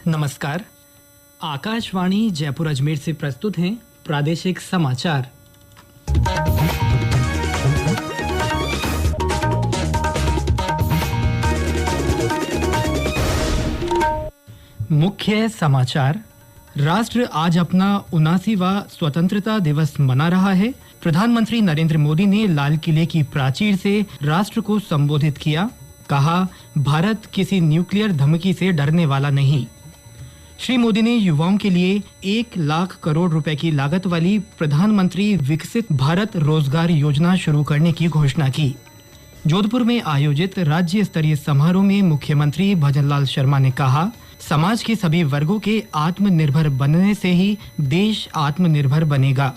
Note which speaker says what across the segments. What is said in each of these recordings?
Speaker 1: नमस्कार। आकाशवाणी जयपुर अजमेर से प्रस्तुत हैं प्रादेशिक समाचार। मुख्य समाचार। राष्ट्र आज अपना 79वां स्वतंत्रता दिवस मना रहा है। प्रधानमंत्री नरेंद्र मोदी ने लाल किले की प्राचीर से राष्ट्र को संबोधित किया। कहा, भारत किसी न्यूक्लियर धमकी से डरने वाला नहीं। श्री मोदी ने युवाओं के लिए 1 लाख करोड़ रुपए की लागत वाली प्रधानमंत्री विकसित भारत रोजगार योजना शुरू करने की घोषणा की। जोधपुर में आयोजित राज्य स्तरीय समारोह में मुख्यमंत्री भजनलाल शर्मा ने कहा, समाज के सभी वर्गों के आत्मनिर्भर बनने से ही देश आत्मनिर्भर बनेगा।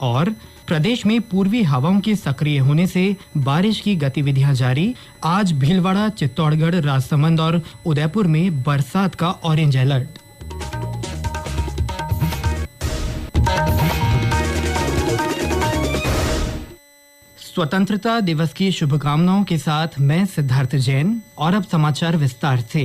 Speaker 1: और प्रदेश में पूर्वी हवाओं के सक्रिय होने से बारिश की गतिविधियां जारी। आज भीलवाड़ा, चित्तौड़गढ़, राजसमंद और उदयपुर में बरसात का ऑरेंज अलर्ट। स्वतंत्रता दिवस की शुभकामनाओं के साथ मैं सिद्धार्थ जैन। और अब समाचार विस्तार से।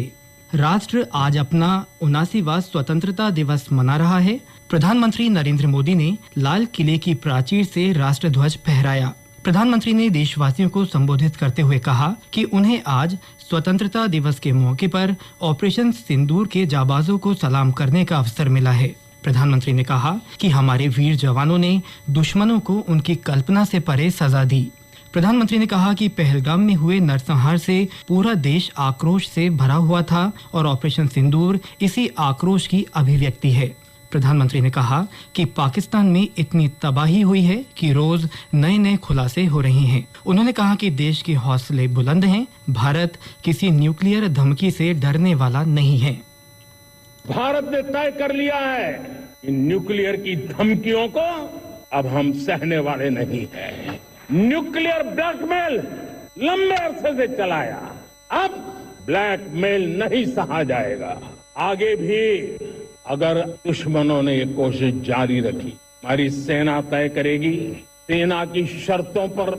Speaker 1: राष्ट्र आज अपना 79वां स्वतंत्रता दिवस मना रहा है। प्रधानमंत्री नरेंद्र मोदी ने लाल किले की प्राचीर से राष्ट्र ध्वज फहराया। प्रधानमंत्री ने देशवासियों को संबोधित करते हुए कहा कि उन्हें आज स्वतंत्रता दिवस के मौके पर ऑपरेशन सिंदूर के जाबाजों को सलाम करने का अवसर मिला है। प्रधानमंत्री ने कहा कि हमारे वीर जवानों ने दुश्मनों को उनकी कल्पना से परे सजा दी। प्रधानमंत्री ने कहा कि पहलगाम में हुए नरसंहार से पूरा देश आक्रोश से भरा हुआ था और ऑपरेशन सिंदूर इसी आक्रोश की अभिव्यक्ति है। प्रधानमंत्री ने कहा कि पाकिस्तान में इतनी तबाही हुई है कि रोज नए नए खुलासे हो रहे हैं। उन्होंने कहा कि देश के हौसले बुलंद हैं। भारत किसी न्यूक्लियर धमकी से डरने वाला नहीं है।
Speaker 2: भारत ने तय कर लिया है कि न्यूक्लियर की धमकियों को अब हम सहने वाले नहीं हैं। न्यूक्लियर ब्लैकमेल लंबे अरसे से चलाया, अब ब्लैकमेल नहीं सहा जाएगा। आगे भी अगर दुश्मनों ने ये कोशिश जारी रखी, हमारी सेना तय करेगी। सेना की शर्तों पर,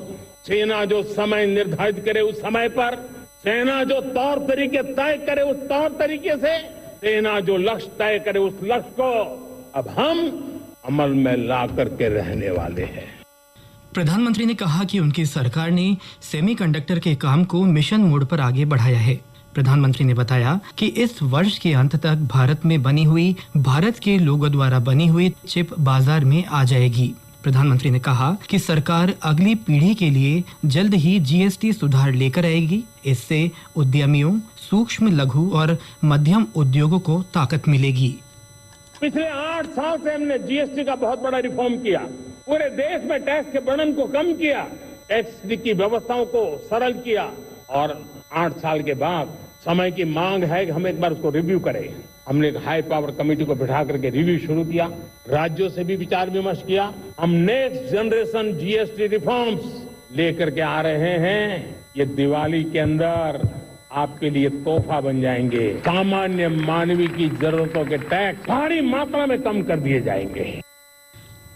Speaker 2: सेना जो समय निर्धारित करे उस समय पर, सेना जो तौर तरीके तय करे उस तौर तरीके से, सेना जो लक्ष्य तय करे उस लक्ष्य को अब हम अमल में ला करके रहने वाले हैं।
Speaker 1: प्रधानमंत्री ने कहा कि उनकी सरकार ने सेमीकंडक्टर के काम को मिशन मोड पर आगे बढ़ाया है। प्रधानमंत्री ने बताया कि इस वर्ष के अंत तक भारत में बनी हुई, भारत के लोगों द्वारा बनी हुई चिप बाजार में आ जाएगी। प्रधानमंत्री ने कहा कि सरकार अगली पीढ़ी के लिए जल्द ही जीएसटी सुधार लेकर आएगी। इससे उद्यमियों, सूक्ष्म, लघु और मध्यम उद्योगों को ताकत मिलेगी।
Speaker 2: पिछले 8 साल से हमने जीएसटी का बहुत बड़ा रिफॉर्म किया। पूरे देश में टैक्स के बर्डन को कम किया, टैक्स की व्यवस्थाओं को सरल किया। और 8 साल के बाद समय की मांग है कि हम एक बार उसको रिव्यू करें। हमने एक हाई पावर कमेटी को बिठा करके रिव्यू शुरू किया। राज्यों से भी विचार विमर्श किया। हम नेक्स्ट जनरेशन जीएसटी रिफॉर्म्स लेकर के आ रहे हैं। ये दिवाली के अंदर आपके लिए तोहफा बन जाएंगे। सामान्य मानवीय की जरूरतों के टैक्स भारी मात्रा में कम कर दिए जाएंगे।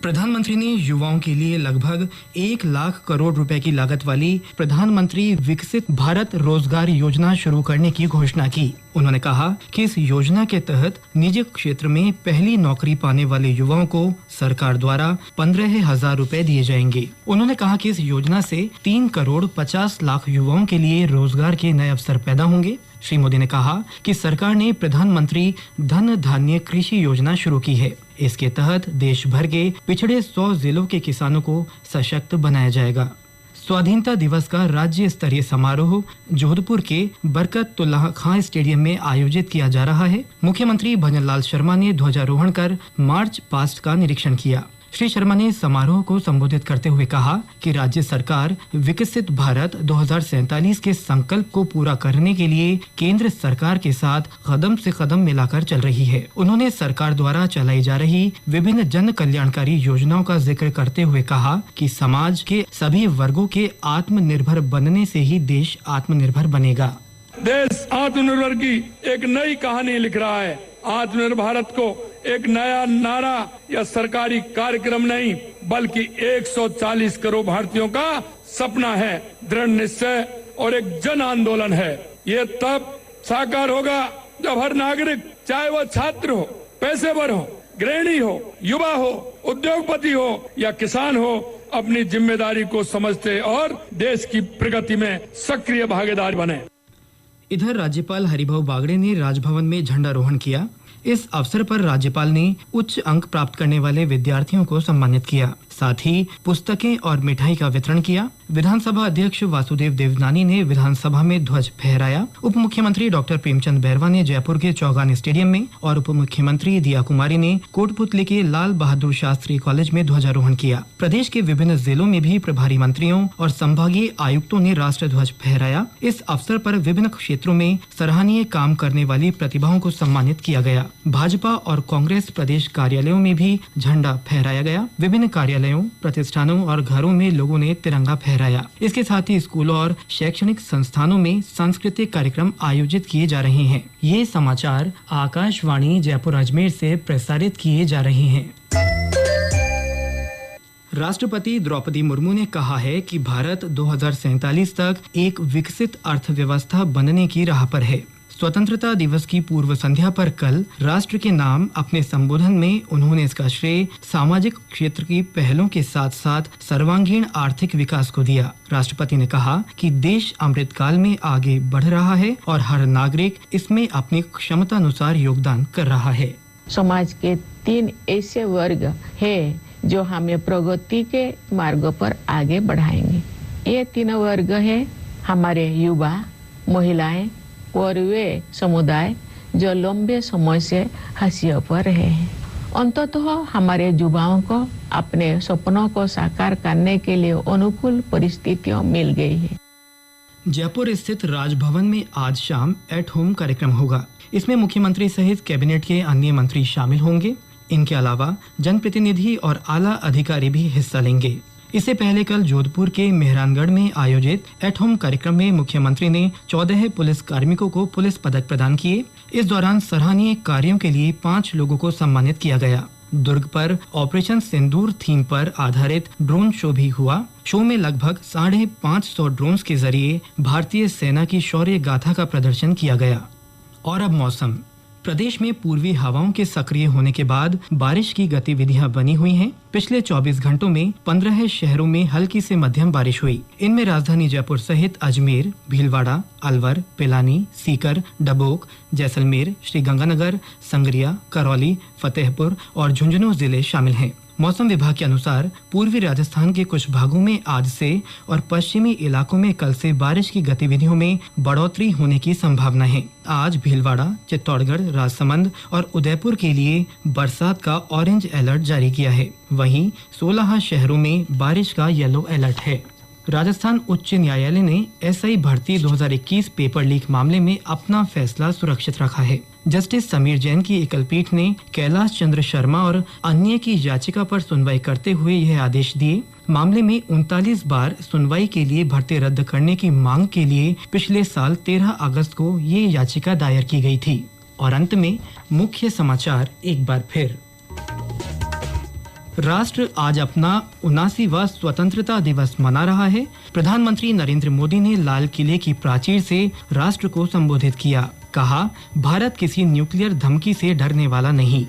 Speaker 1: प्रधानमंत्री ने युवाओं के लिए लगभग 1 लाख करोड़ रुपए की लागत वाली प्रधानमंत्री विकसित भारत रोजगार योजना शुरू करने की घोषणा की। उन्होंने कहा कि इस योजना के तहत निजी क्षेत्र में पहली नौकरी पाने वाले युवाओं को सरकार द्वारा 15,000 रुपए दिए जाएंगे। उन्होंने कहा कि इस योजना से 3 करोड़ 50 लाख युवाओं के लिए रोजगार के नए अवसर पैदा होंगे। श्री मोदी ने कहा कि सरकार ने प्रधानमंत्री धन धान्य कृषि योजना शुरू की है। इसके तहत देश भर के पिछड़े 100 जिलों के किसानों को सशक्त बनाया जाएगा। स्वाधीनता दिवस का राज्य स्तरीय समारोह जोधपुर के बरकतुल्लाह खां स्टेडियम में आयोजित किया जा रहा है। मुख्यमंत्री भजनलाल शर्मा ने ध्वजारोहण कर मार्च पास्ट का निरीक्षण किया। श्री शर्मा ने समारोह को संबोधित करते हुए कहा कि राज्य सरकार विकसित भारत 2047 के संकल्प को पूरा करने के लिए केंद्र सरकार के साथ कदम से कदम मिलाकर चल रही है। उन्होंने सरकार द्वारा चलाई जा रही विभिन्न जन कल्याणकारी योजनाओं का जिक्र करते हुए कहा कि समाज के सभी वर्गों के आत्मनिर्भर बनने से ही देश आत्मनिर्भर बनेगा।
Speaker 3: देश आत्मनिर्भर की एक नई कहानी लिख रहा है। आत्मनिर्भर भारत को एक नया नारा या सरकारी कार्यक्रम नहीं, बल्कि 140 करोड़ भारतीयों का सपना है, दृढ़ निश्चय और एक जन आंदोलन है। ये तब साकार होगा जब हर नागरिक चाहे वो छात्र हो, पेशेवर हो, गृहिणी हो, युवा हो, उद्योगपति हो या किसान हो, अपनी जिम्मेदारी को समझते और देश की प्रगति में सक्रिय भागीदार बने।
Speaker 1: इधर राज्यपाल हरिभाऊ बागड़े ने राजभवन में झंडारोहण किया। इस अवसर पर राज्यपाल ने उच्च अंक प्राप्त करने वाले विद्यार्थियों को सम्मानित किया। साथ ही पुस्तकें और मिठाई का वितरण किया। विधानसभा अध्यक्ष वासुदेव देवनानी ने विधानसभा में ध्वज फहराया। उप मुख्यमंत्री डॉक्टर प्रेमचंद बैरवा ने जयपुर के चौगान स्टेडियम में और उप मुख्यमंत्री दिया कुमारी ने कोटपुतली के लाल बहादुर शास्त्री कॉलेज में ध्वजारोहण किया। प्रदेश के विभिन्न जिलों में भी प्रभारी मंत्रियों और संभागीय आयुक्तों ने राष्ट्र ध्वज फहराया। इस अवसर पर विभिन्न क्षेत्रों में सराहनीय काम करने वाली प्रतिभाओं को सम्मानित किया गया। भाजपा और कांग्रेस प्रदेश कार्यालयों में भी झंडा फहराया गया। विभिन्न कार्यालयों, प्रतिष्ठानों और घरों में लोगों ने तिरंगा फहराया। इसके साथ ही स्कूलों और शैक्षणिक संस्थानों में सांस्कृतिक कार्यक्रम आयोजित किए जा रहे हैं। ये समाचार आकाशवाणी जयपुर अजमेर से प्रसारित किए जा रहे हैं। राष्ट्रपति द्रौपदी मुर्मू ने कहा है कि भारत 2047 तक एक विकसित अर्थव्यवस्था बनने की राह पर है। स्वतंत्रता दिवस की पूर्व संध्या पर कल राष्ट्र के नाम अपने संबोधन में उन्होंने इसका श्रेय सामाजिक क्षेत्र की पहलों के साथ साथ सर्वांगीण आर्थिक विकास को दिया। राष्ट्रपति ने कहा कि देश अमृतकाल में आगे बढ़ रहा है और हर नागरिक इसमें अपनी क्षमता अनुसार योगदान कर रहा है।
Speaker 4: समाज के 3 ऐसे वर्ग है जो हमें प्रगति के मार्ग पर आगे बढ़ाएंगे। ये 3 वर्ग है हमारे युवा, महिलाएं और वे समुदाय जो लंबे समय से हाशिए पर रहे हैं। अंततः हमारे युवाओं को अपने सपनों को साकार करने के लिए अनुकूल परिस्थितियां मिल गई है।
Speaker 1: जयपुर स्थित राजभवन में आज शाम एट होम कार्यक्रम होगा। इसमें मुख्यमंत्री सहित कैबिनेट के अन्य मंत्री शामिल होंगे। इनके अलावा जनप्रतिनिधि और आला अधिकारी भी हिस्सा लेंगे। इससे पहले कल जोधपुर के मेहरानगढ़ में आयोजित एट होम कार्यक्रम में मुख्यमंत्री ने 14 पुलिस कार्मिकों को पुलिस पदक प्रदान किए। इस दौरान सराहनीय कार्यों के लिए 5 लोगों को सम्मानित किया गया। दुर्ग पर ऑपरेशन सिंदूर थीम पर आधारित ड्रोन शो भी हुआ। शो में लगभग 550 ड्रोन्स के जरिए भारतीय सेना की शौर्य गाथा का प्रदर्शन किया गया। और अब मौसम। प्रदेश में पूर्वी हवाओं के सक्रिय होने के बाद बारिश की गतिविधियां बनी हुई हैं। पिछले 24 घंटों में 15 शहरों में हल्की से मध्यम बारिश हुई। इनमें राजधानी जयपुर सहित अजमेर, भीलवाड़ा, अलवर, पिलानी, सीकर, डबोक, जैसलमेर, श्रीगंगानगर, संगरिया, करौली, फतेहपुर और झुंझुनू जिले शामिल हैं। मौसम विभाग के अनुसार पूर्वी राजस्थान के कुछ भागों में आज से और पश्चिमी इलाकों में कल से बारिश की गतिविधियों में बढ़ोतरी होने की संभावना है। आज भीलवाड़ा, चित्तौड़गढ़, राजसमंद और उदयपुर के लिए बरसात का ऑरेंज अलर्ट जारी किया है। वहीं 16 शहरों में बारिश का येलो अलर्ट है। राजस्थान उच्च न्यायालय ने एसआई भर्ती 2021 पेपर लीक मामले में अपना फैसला सुरक्षित रखा है। जस्टिस समीर जैन की एकल पीठ ने कैलाश चंद्र शर्मा और अन्य की याचिका पर सुनवाई करते हुए यह आदेश दिए। मामले में 39 बार सुनवाई के लिए भर्ती रद्द करने की मांग के लिए पिछले साल 13 अगस्त को ये याचिका दायर की गई थी। और अंत में मुख्य समाचार एक बार फिर। राष्ट्र आज अपना 79वां स्वतंत्रता दिवस मना रहा है। प्रधानमंत्री नरेंद्र मोदी ने लाल किले की प्राचीर से राष्ट्र को संबोधित किया। कहा, भारत किसी न्यूक्लियर धमकी से डरने वाला नहीं।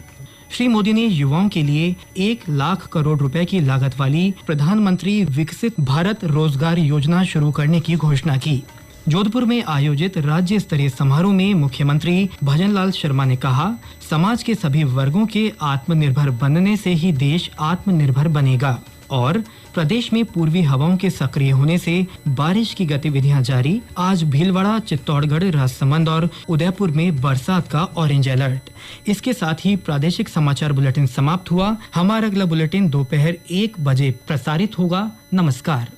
Speaker 1: श्री मोदी ने युवाओं के लिए 1 लाख करोड़ रुपए की लागत वाली प्रधानमंत्री विकसित भारत रोजगार योजना शुरू करने की घोषणा की। जोधपुर में आयोजित राज्य स्तरीय समारोह में मुख्यमंत्री भजनलाल शर्मा ने कहा, समाज के सभी वर्गों के आत्मनिर्भर बनने से ही देश आत्मनिर्भर बनेगा। और प्रदेश में पूर्वी हवाओं के सक्रिय होने से बारिश की गतिविधियां जारी। आज भीलवाड़ा, चित्तौड़गढ़, राजसमंद और उदयपुर में बरसात का ऑरेंज अलर्ट। इसके साथ ही प्रादेशिक समाचार बुलेटिन समाप्त हुआ। हमारा अगला बुलेटिन दोपहर 1 बजे प्रसारित होगा। नमस्कार।